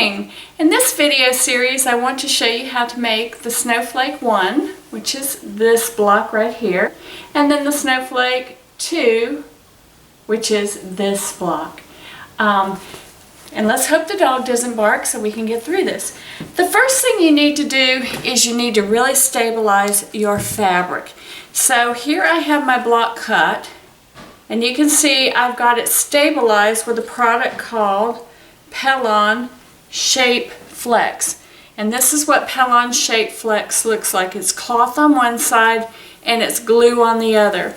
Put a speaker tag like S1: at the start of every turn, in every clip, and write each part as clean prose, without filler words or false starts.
S1: morning! In this video series I want to show you how to make the Snowflake 1, which is this block right here, and then the Snowflake 2, which is this block. And let's hope the dog doesn't bark so we can get through this. The first thing you need to do is you need to really stabilize your fabric. So here I have my block cut, and you can see I've got it stabilized with a product called Pelon Shape Flex. And this is what Pelon Shape Flex looks like. It's cloth on one side and it's glue on the other.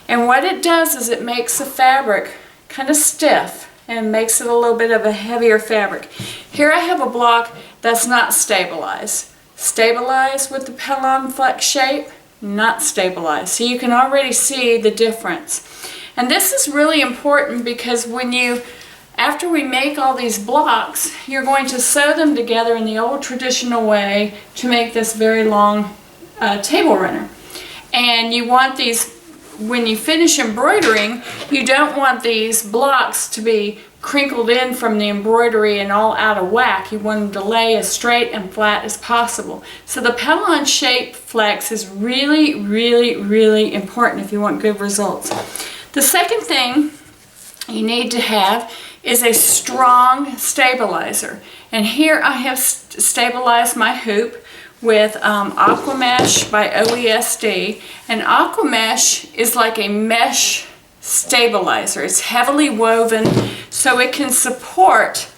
S1: And what it does is it makes the fabric kind of stiff and makes it a little bit of a heavier fabric. Here I have a block that's not stabilized. Stabilized with the Pelon Flex Shape, not stabilized. So you can already see the difference. And this is really important because after we make all these blocks, you're going to sew them together in the old traditional way to make this very long table runner. And you want these, when you finish embroidering, you don't want these blocks to be crinkled in from the embroidery and all out of whack. You want them to lay as straight and flat as possible. So the Pelon Shape Flex is really, really, really important if you want good results. The second thing you need to have is a strong stabilizer. And here I have stabilized my hoop with Aquamesh by OESD. And Aquamesh is like a mesh stabilizer. It's heavily woven so it can support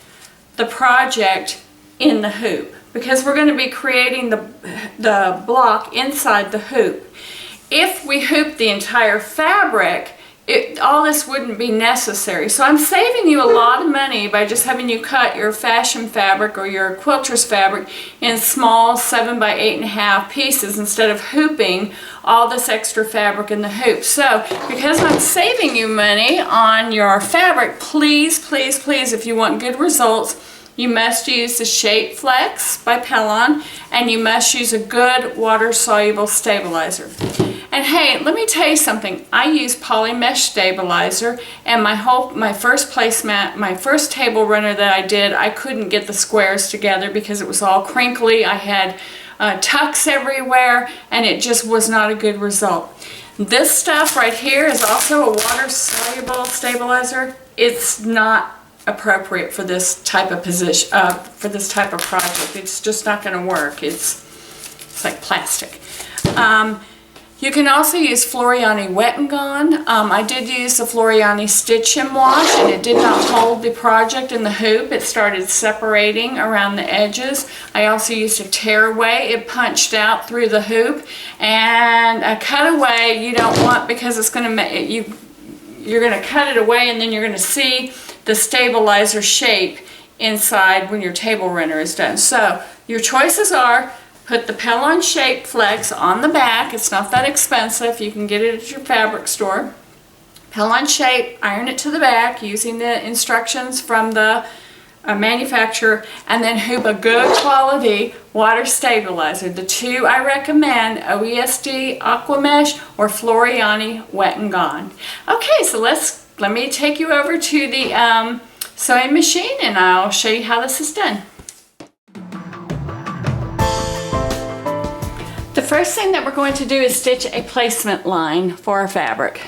S1: the project in the hoop, because we're going to be creating the block inside the hoop. If we hoop the entire fabric, all this wouldn't be necessary. So I'm saving you a lot of money by just having you cut your fashion fabric or your quilter's fabric in small 7 by 8.5 pieces instead of hooping all this extra fabric in the hoop. So because I'm saving you money on your fabric, please, please, please, if you want good results, you must use the Shape Flex by Pelon, and you must use a good water-soluble stabilizer. And hey, let me tell you something. I use poly mesh stabilizer, and my first placemat, my first table runner that I did, I couldn't get the squares together because it was all crinkly. I had tucks everywhere, and it just was not a good result. This stuff right here is also a water-soluble stabilizer. It's not appropriate for this type of position, for this type of project. It's just not going to work. It's like plastic. You can also use Floriani Wet and Gone. I did use the Floriani Stitch and Wash, and it did not hold the project in the hoop. It started separating around the edges. I also used a tearaway. It punched out through the hoop. And a cutaway you don't want, because it's going to make you're going to cut it away, and then you're going to see the stabilizer shape inside when your table runner is done. So your choices are: put the Pelon Shape Flex on the back. It's not that expensive. You can get it at your fabric store. Pelon Shape, iron it to the back using the instructions from the manufacturer, and then hoop a good quality water stabilizer. The two I recommend, OESD Aquamesh or Floriani Wet and Gone. Okay, so let me take you over to the sewing machine, and I'll show you how this is done. The first thing that we're going to do is stitch a placement line for our fabric.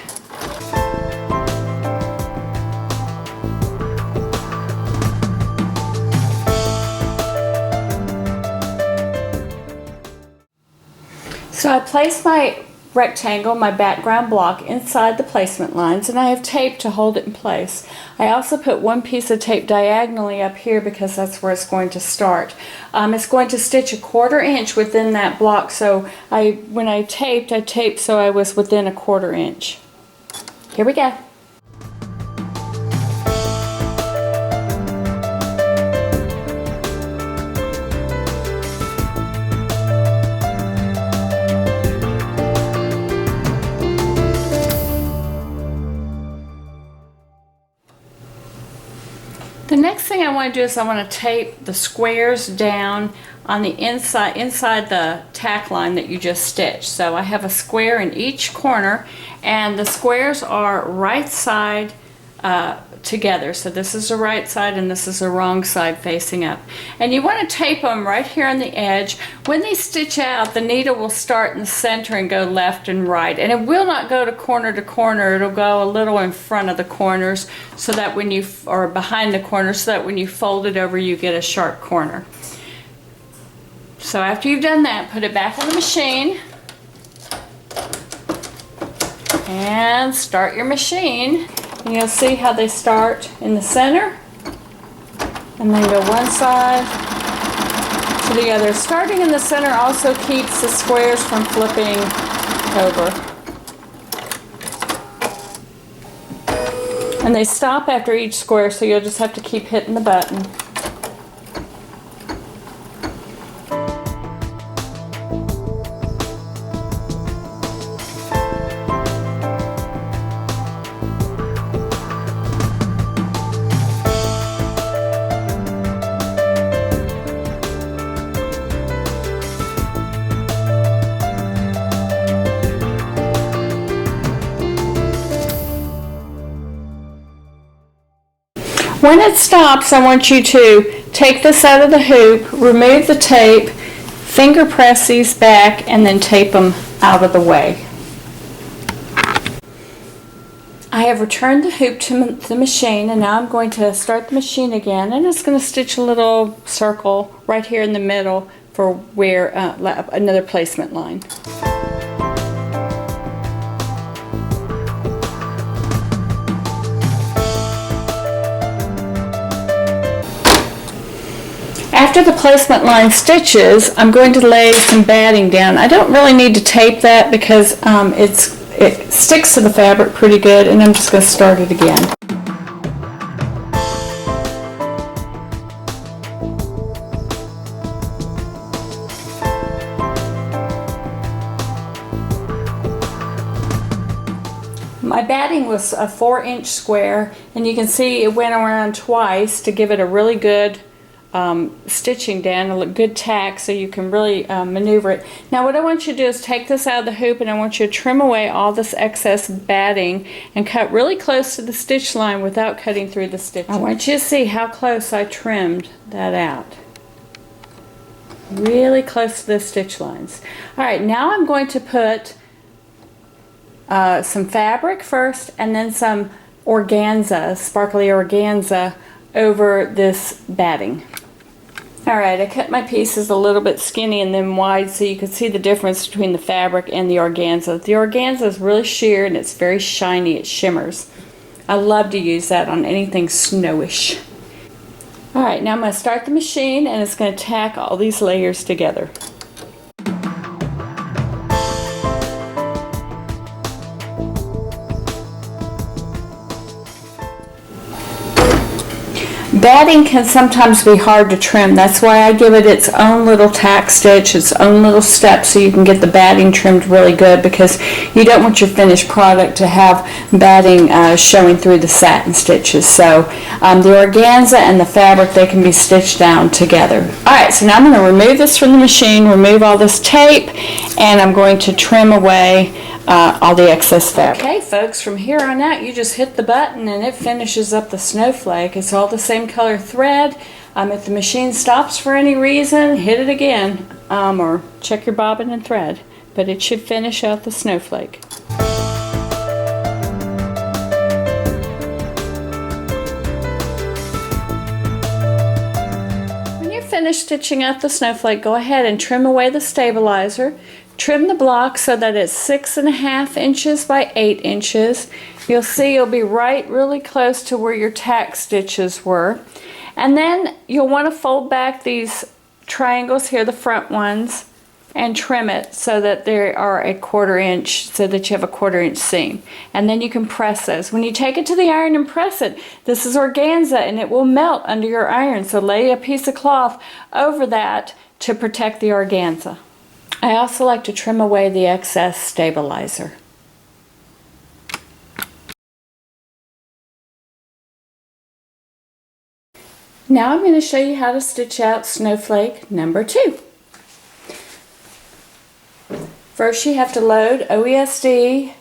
S1: So I place my rectangle, my background block, inside the placement lines, and I have tape to hold it in place. I also put one piece of tape diagonally up here because that's where it's going to start. It's going to stitch 1/4 inch within that block, so when I taped so I was within 1/4 inch. Here we go. The next thing I want to do is I want to tape the squares down on the inside the tack line that you just stitched. So I have a square in each corner, and the squares are right side together. So this is the right side and this is the wrong side facing up. And you want to tape them right here on the edge. When they stitch out, the needle will start in the center and go left and right. And it will not go to corner. It'll go a little in front of the corners so that when you, or behind the corners, so that when you fold it over, you get a sharp corner. So after you've done that, put it back on the machine and start your machine. And you'll see how they start in the center and then go one side to the other. Starting in the center also keeps the squares from flipping over. And they stop after each square, so you'll just have to keep hitting the button. When it stops, I want you to take this out of the hoop, remove the tape, finger press these back, and then tape them out of the way. I have returned the hoop to the machine, and now I'm going to start the machine again, and it's going to stitch a little circle right here in the middle for where another placement line. After the placement line stitches, I'm going to lay some batting down. I don't really need to tape that because it sticks to the fabric pretty good, and I'm just going to start it again. My batting was a 4-inch square, and you can see it went around twice to give it a really good stitching down, a good tack, so you can really maneuver it. Now what I want you to do is take this out of the hoop, and I want you to trim away all this excess batting and cut really close to the stitch line without cutting through the stitch. I want you to see how close I trimmed that out. Really close to the stitch lines. Alright, now I'm going to put some fabric first and then some organza, sparkly organza, over this batting. Alright, I cut my pieces a little bit skinny and then wide so you can see the difference between the fabric and the organza. The organza is really sheer and it's very shiny, it shimmers. I love to use that on anything snowish. Alright, now I'm going to start the machine, and it's going to tack all these layers together. Batting can sometimes be hard to trim. That's why I give it its own little tack stitch, its own little step, so you can get the batting trimmed really good, because you don't want your finished product to have batting showing through the satin stitches. So the organza and the fabric, they can be stitched down together. Alright, so now I'm going to remove this from the machine, remove all this tape, and I'm going to trim away all the excess fabric. Okay folks, from here on out you just hit the button and it finishes up the snowflake. It's all the same color thread. If the machine stops for any reason, hit it again, or check your bobbin and thread, but it should finish out the snowflake. When you're finished stitching out the snowflake, go ahead and trim away the stabilizer. Trim the block so that it's 6.5 inches by 8 inches. You'll see you'll be really close to where your tack stitches were. And then you'll want to fold back these triangles here, the front ones, and trim it so that they are 1/4 inch, so that you have a 1/4 inch seam. And then you can press those. When you take it to the iron and press it, this is organza and it will melt under your iron. So lay a piece of cloth over that to protect the organza. I also like to trim away the excess stabilizer. Now I'm going to show you how to stitch out snowflake number 2. First you have to load OESD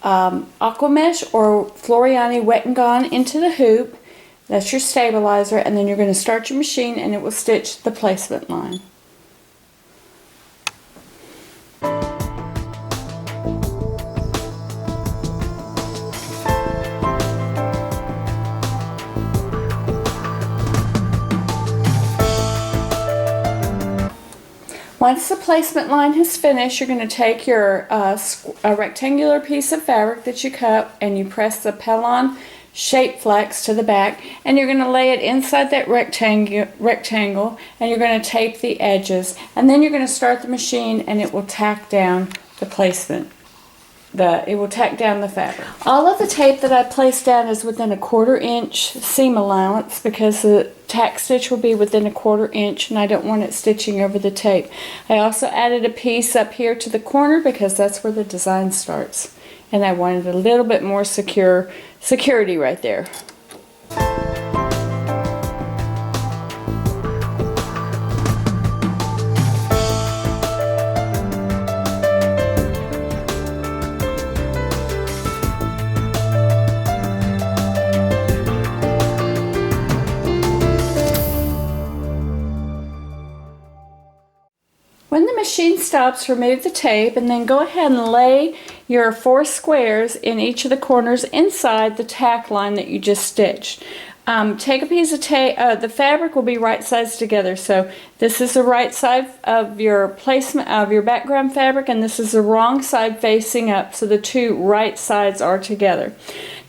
S1: Aqua Mesh or Floriani Wet and Gone into the hoop. That's your stabilizer, and then you're going to start your machine and it will stitch the placement line. Once the placement line has finished, you're going to take your a rectangular piece of fabric that you cut and you press the Pellon shape flex to the back, and you're going to lay it inside that rectangle, and you're going to tape the edges, and then you're going to start the machine and it will tack down the placement. It will tack down the fabric. All of the tape that I placed down is within a 1/4 inch seam allowance because the tack stitch will be within a 1/4 inch and I don't want it stitching over the tape. I also added a piece up here to the corner because that's where the design starts, and I wanted a little bit more security right there. When the machine stops, remove the tape and then go ahead and lay your 4 squares in each of the corners inside the tack line that you just stitched. Take a piece of tape, the fabric will be right sides together, so this is the right side of your placement of your background fabric and this is the wrong side facing up, so the two right sides are together.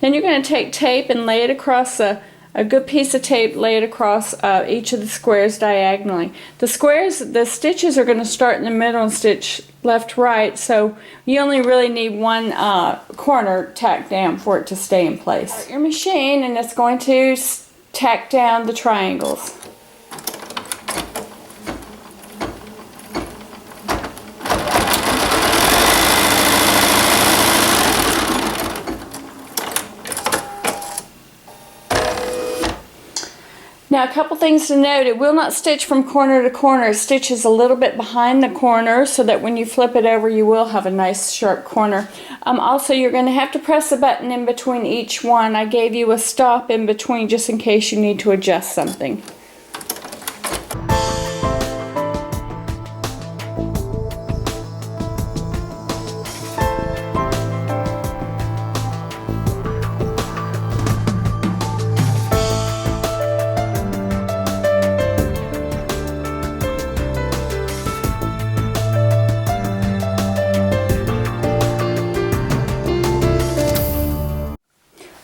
S1: Then you're going to take tape and lay it across a good piece of tape, lay it across each of the squares diagonally. The stitches are going to start in the middle and stitch left, right, so you only really need one corner tacked down for it to stay in place. Start your machine and it's going to tack down the triangles. Now a couple things to note, it will not stitch from corner to corner. It stitches a little bit behind the corner so that when you flip it over you will have a nice sharp corner. Also you're going to have to press a button in between each one. I gave you a stop in between just in case you need to adjust something.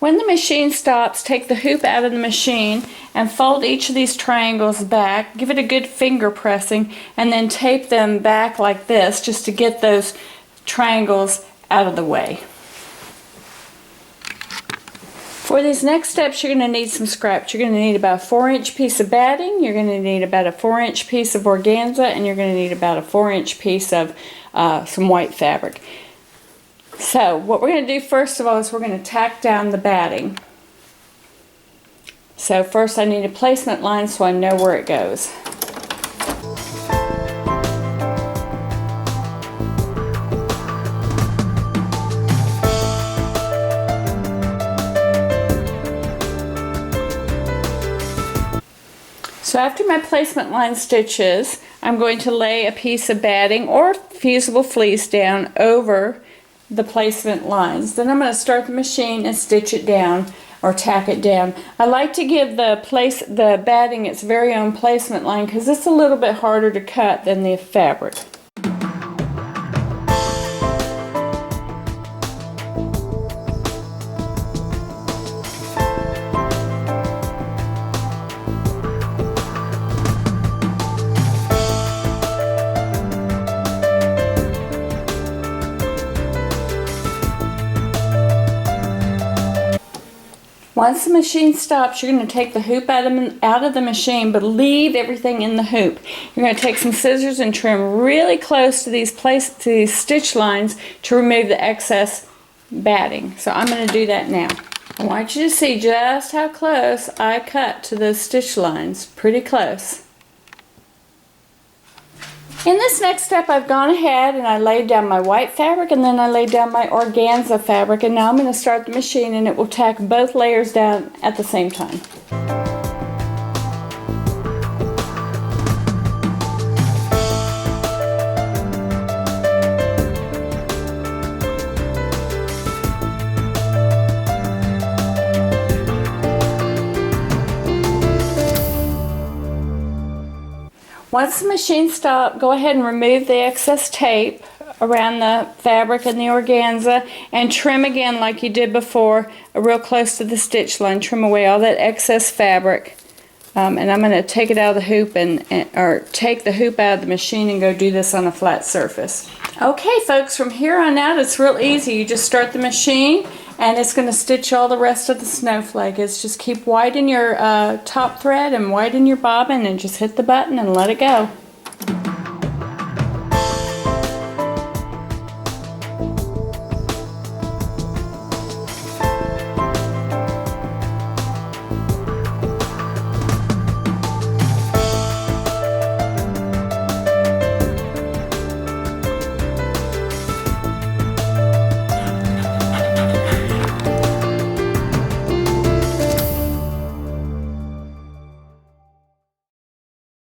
S1: When the machine stops, take the hoop out of the machine and fold each of these triangles back. Give it a good finger pressing and then tape them back like this just to get those triangles out of the way. For these next steps, you're going to need some scraps. You're going to need about a 4-inch piece of batting, you're going to need about a 4-inch piece of organza, and you're going to need about a 4-inch piece of some white fabric. So what we're going to do first of all is we're going to tack down the batting. So first I need a placement line so I know where it goes. So after my placement line stitches, I'm going to lay a piece of batting or fusible fleece down over the placement lines. Then I'm going to start the machine and stitch it down or tack it down. I like to give the batting its very own placement line because it's a little bit harder to cut than the fabric. Once the machine stops, you're going to take the hoop out of the machine, but leave everything in the hoop. You're going to take some scissors and trim really close to these stitch lines to remove the excess batting. So I'm going to do that now. I want you to see just how close I cut to those stitch lines. Pretty close. In this next step, I've gone ahead and I laid down my white fabric and then I laid down my organza fabric, and now I'm going to start the machine and it will tack both layers down at the same time. Once the machine stops, go ahead and remove the excess tape around the fabric and the organza and trim again like you did before, real close to the stitch line. Trim away all that excess fabric. And I'm going to take it out of the hoop or take the hoop out of the machine and go do this on a flat surface. Okay folks, from here on out it's real easy. You just start the machine and it's going to stitch all the rest of the snowflake. It's just keep widen your top thread and widen your bobbin and just hit the button and let it go.